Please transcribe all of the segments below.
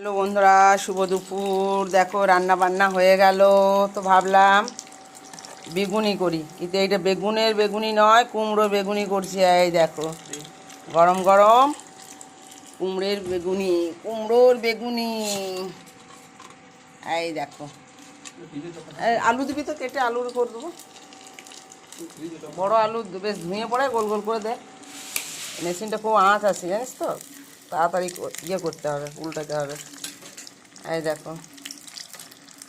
Hello বন্ধুরা, শুভ দুপুর। দেখো রান্না বান্না হয়ে গেল, তো ভাবলাম বেগুনি করি, কিন্তু এইটা বেগুনি নয়, কুমড়ো বেগুনি করছি। এই দেখো গরম গরম কুমড়োর বেগুনি। এই দেখো আলু দিবি তো, কেটে আলু করে দেবো। বড় আলু বেশ ধুয়ে পড়ে গোল গোল করে দে। মেশিনটা খুব আঁচ আছে জানিস তো, তাড়াতাড়ি করতে হবে, উল্টাতে হবে। এই দেখো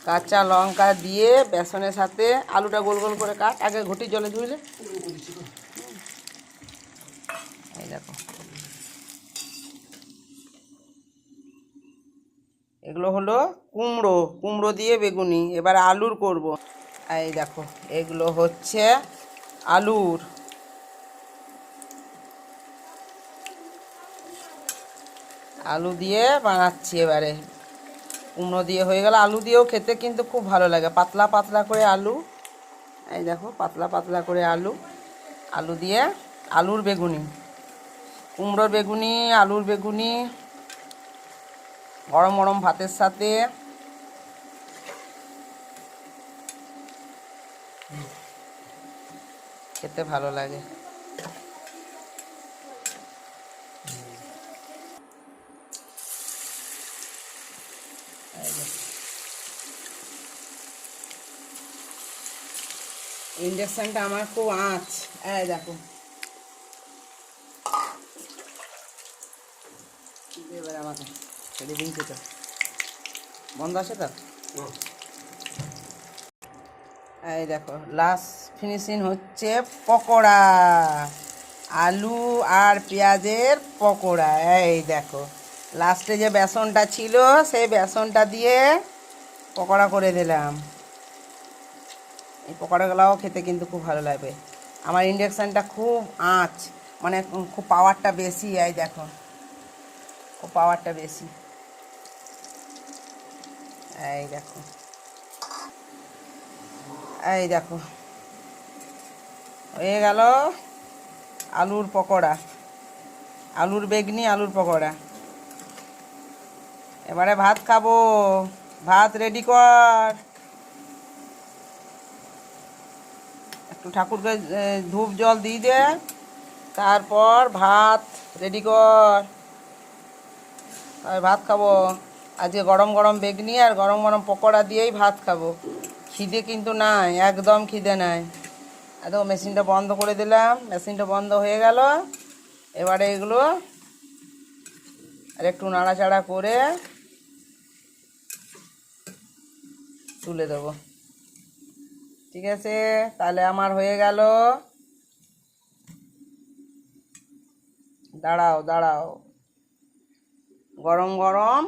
কাঁচা লঙ্কা দিয়ে বেসনের সাথে আলুটা গোল গোল করে কাট, আগে ঘটি জলে ধুইলে। এই দেখো এগুলো হলো কুমড়ো দিয়ে বেগুনি। এবার আলুর করব। এই দেখো এগুলো হচ্ছে আলুর। আলু দিয়ে বানাচ্ছি এবারে। কুমড়ো দিয়ে হয়ে গেল, আলু দিয়েও খেতে কিন্তু খুব ভালো লাগে, পাতলা পাতলা করে আলু। এই দেখো পাতলা পাতলা করে আলু, আলু দিয়ে আলুর বেগুনি, কুমড়োর বেগুনি, আলুর বেগুনি, গরম গরম ভাতের সাথে। খেতে ভালো লাগে। ইন্ডাকশানটা আমার খুব আঁচ। এই দেখো এবার আমাকে ছেড়ে দিনছে তো, বন্ধ আছে তো। এই দেখো লাস্ট ফিনিশিং হচ্ছে পকোড়া, আলু আর পেঁয়াজের পকোড়া। এই দেখো লাস্টে যে বেসনটা ছিল সেই বেসনটা দিয়ে পকোড়া করে দিলাম। এই পকোড়াগুলোও খেতে কিন্তু খুব ভালো লাগবে। আমার ইন্ডাকশানটা খুব আঁচ, মানে খুব পাওয়ারটা বেশি। এই দেখো খুব পাওয়ারটা বেশি। এই দেখো, এই দেখো হয়ে গেল আলুর পকোড়া, আলুর বেগনি, আলুর পকোড়া। এবারে ভাত খাবো। ভাত রেডি কর, একটু ঠাকুরকে ধূপ জল দিয়ে দে, তারপর ভাত রেডি কর। আর ভাত খাবো। আজকে গরম গরম বেগনি আর গরম গরম পকোড়া দিয়েই ভাত খাবো। খিদে কিন্তু নাই, একদম খিদে নাই। এত মেশিনটা বন্ধ করে দিলাম, মেশিনটা বন্ধ হয়ে গেল। এবারে এগুলো আর একটু নাড়াচাড়া করে তুলে দেবো। ঠিক আছে, তাহলে আমার হয়ে গেল। দাঁড়াও দাঁড়াও, গরম গরম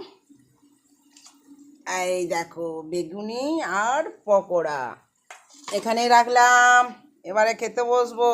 এই দেখো বেগুনি আর পকোড়া এখানেই রাখলাম। এবারে খেতে বসবো।